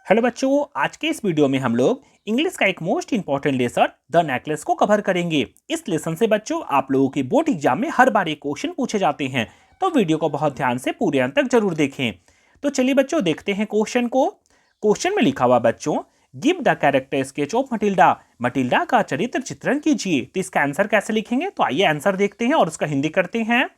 Hello बच्चों, आज के इस वीडियो में हम लोग इंग्लिश का एक most important lesson the necklace को कवर करेंगे। इस लेसन से बच्चों आप लोगों के बोर्ड एग्जाम में हर बार एक क्वेश्चन पूछे जाते हैं, तो वीडियो को बहुत ध्यान से पूरे अंत तक जरूर देखें। तो चलिए बच्चों देखते हैं क्वेश्चन को। क्वेश्चन में लिखा हुआ बच्चों, give the character sketch of Matilda. Matilda का चरित्र चित्रण कीजिए। तो इसका आंसर कैसे लिखेंगे, तो आइए आंसर देखते हैं और उसका हिंदी करते हैं।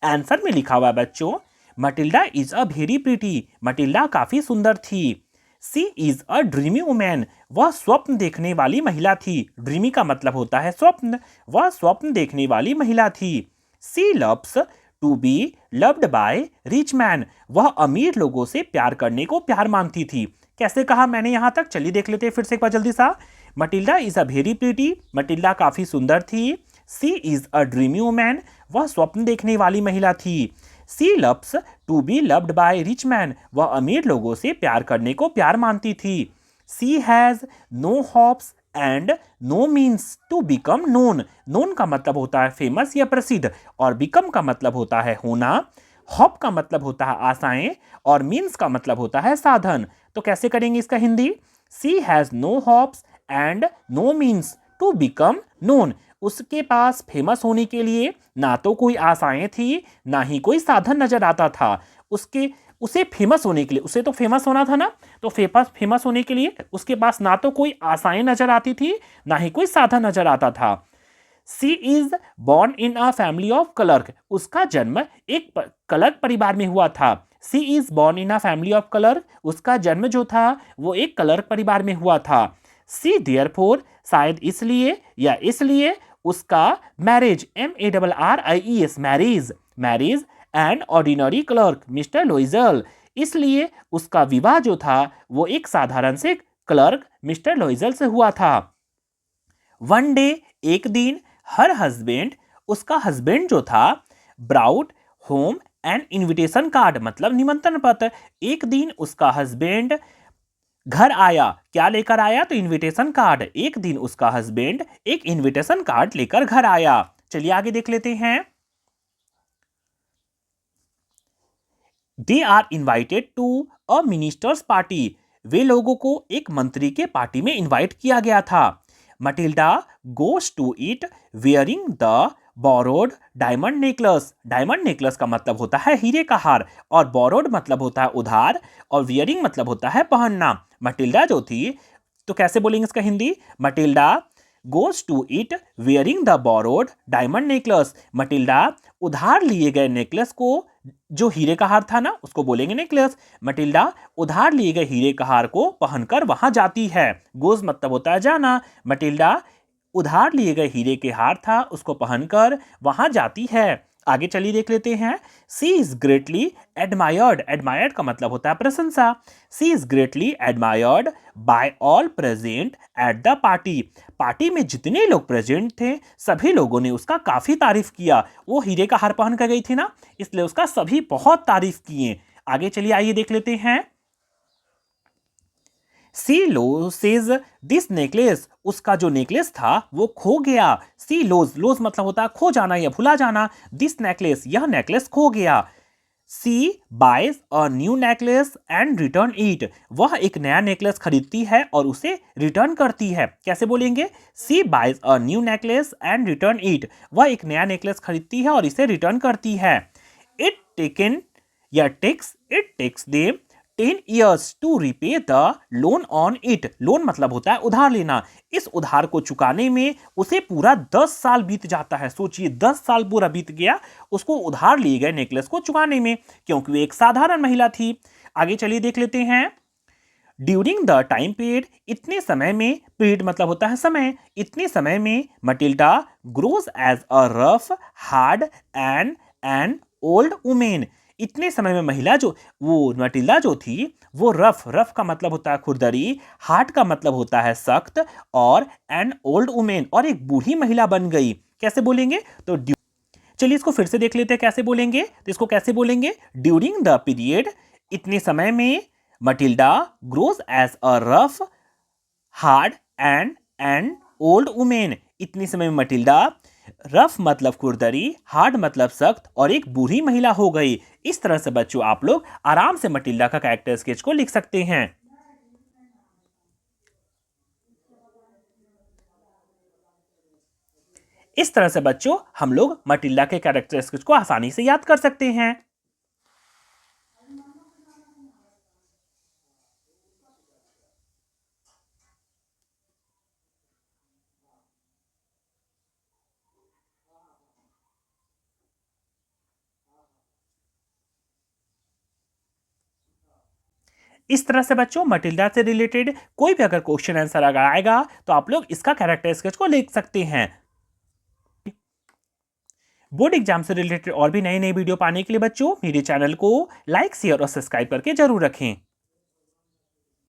आंसर में लिखा हुआ बच्चों, Matilda is a very pretty. Matilda काफी सुंदर थी। She is a dreamy woman. वह स्वप्न देखने वाली महिला थी। ड्रीमी का मतलब होता है स्वप्न। वह स्वप्न देखने वाली महिला थी। She loves to be loved by rich man. वह अमीर लोगों से प्यार करने को प्यार मानती थी। कैसे कहा मैंने यहां तक, चलिए देख लेते हैं फिर से एक बार जल्दी सा। Matilda is a very pretty. Matilda काफी सुंदर थी। She is a dreamy woman. वह स्वप्न देखने वाली महिला थी। She loves to be loved by rich man. वह अमीर लोगों से प्यार करने को प्यार मानती थी। She has no hopes and no means to become known. Known का मतलब होता है फेमस या प्रसिद्ध, और बिकम का मतलब होता है होना। हॉप का मतलब होता है आशाएं, और मीन्स का मतलब होता है साधन। तो कैसे करेंगे इसका Hindi? She has no hopes and no means to become known. उसके पास फेमस होने के लिए ना तो कोई आशाएं थी, ना ही कोई साधन नजर आता था। उसे फेमस होने के लिए, उसे तो फेमस होना था ना, तो फेमस होने के लिए उसके पास ना तो कोई आशाएं नजर आती थी, ना ही कोई साधन नजर आता था। She is born in a family of clerk. उसका जन्म एक क्लर्क परिवार में हुआ था। She is born in a family of clerk. उसका जन्म जो था वो एक क्लर्क परिवार में हुआ था। सी देयरफॉर, शायद इसलिए या इसलिए उसका marriage, MARRIES, marriage and ordinary clerk mister Loisel. इसलिए उसका विवाह जो था वो एक साधारण से क्लर्क मिस्टर लोइजल से हुआ था। वन डे, एक दिन, हर हस्बैंड, उसका हस्बैंड जो था, brought home and invitation card मतलब निमंत्रण पत्र। एक दिन उसका हस्बैंड घर आया। क्या लेकर आया? तो इनविटेशन कार्ड। एक दिन उसका हस्बैंड एक इनविटेशन कार्ड लेकर घर आया। चलिए आगे देख लेते हैं। They are invited to a minister's party. वे लोगों को एक मंत्री के पार्टी में इनवाइट किया गया था। Matilda goes to it wearing the borrowed diamond necklace. Diamond necklace का मतलब होता है हीरे का हार, और बोरोड मतलब होता है उधार, और वियरिंग मतलब होता है पहनना। मटिल्डा जो थी, तो कैसे बोलेंगे इसका Hindi? Matilda goes to it wearing the borrowed diamond necklace. Matilda उधार लिए गए नेकलेस को, जो हीरे का हार था ना, उसको बोलेंगे नेकलेस। मटिल्डा उधार लिए गए हीरे का हार को पहनकर वहां जाती है। गोज मतलब होता है जाना। मटिल्डा उधार लिए गए हीरे के हार था, उसको पहनकर वहां जाती है। आगे चलिए देख लेते हैं। She is greatly admired. Admired का मतलब होता है प्रशंसा। She is greatly admired by all present at the party. Party में जितने लोग प्रेजेंट थे सभी लोगों ने उसका काफी तारीफ किया। वो हीरे का हार पहन कर गई थी ना, इसलिए उसका सभी बहुत तारीफ किए। आगे चलिए आइए देख लेते हैं। सी लॉसेज दिस नेकलेस। उसका जो नेकलेस था वो खो गया। सी लोज, लोज मतलब होता है खो जाना या भुला जाना। दिस नेकलेस, यह नेकलेस खो गया। She buys a new necklace and return it. वह एक नया नेकलेस खरीदती है और उसे रिटर्न करती है। कैसे बोलेंगे? She buys a new necklace and return it. वह एक नया नेकलेस खरीदती है और इसे रिटर्न करती है। इट टेकन या takes them 10 years to repay the loan on it. Loan मतलब होता है उधार लेना। इस उधार को चुकाने में उसे पूरा 10 साल बीत जाता है। सोचिए 10 साल पूरा बीत गया उसको उधार लिए गए नेकलेस को चुकाने में, क्योंकि वो एक साधारण महिला थी। आगे चलिए देख लेते हैं। ड्यूरिंग द टाइम पीरियड, इतने समय में, पीरियड मतलब होता है समय, इतने समय में Matilda grows as a rough hard and old women. इतने समय में महिला जो, वो मटिल्डा जो थी वो रफ का मतलब होता है खुरदरी, हार्ड का मतलब होता है सख्त, और एन ओल्ड वुमेन, और एक बूढ़ी महिला बन गई। कैसे बोलेंगे? तो चलिए इसको फिर से देख लेते हैं कैसे बोलेंगे। तो इसको कैसे बोलेंगे? ड्यूरिंग द पीरियड, इतने समय में, Matilda grows as a rough hard and old women. इतने समय में मटिल्डा रफ मतलब खुरदरी, हार्ड मतलब सख्त, और एक बूढ़ी महिला हो गई। इस तरह से बच्चों आप लोग आराम से मटिल्डा का कैरेक्टर स्केच को लिख सकते हैं। इस तरह से बच्चों हम लोग मटिल्डा के कैरेक्टरिस्टिक्स को आसानी से याद कर सकते हैं। इस तरह से बच्चों मटिल्डा से रिलेटेड कोई भी अगर क्वेश्चन आंसर अगर आएगा तो आप लोग इसका कैरेक्टर स्केच को लिख सकते हैं। बोर्ड एग्जाम से रिलेटेड और भी नई नई वीडियो पाने के लिए बच्चों मेरे चैनल को लाइक शेयर और सब्सक्राइब करके जरूर रखें।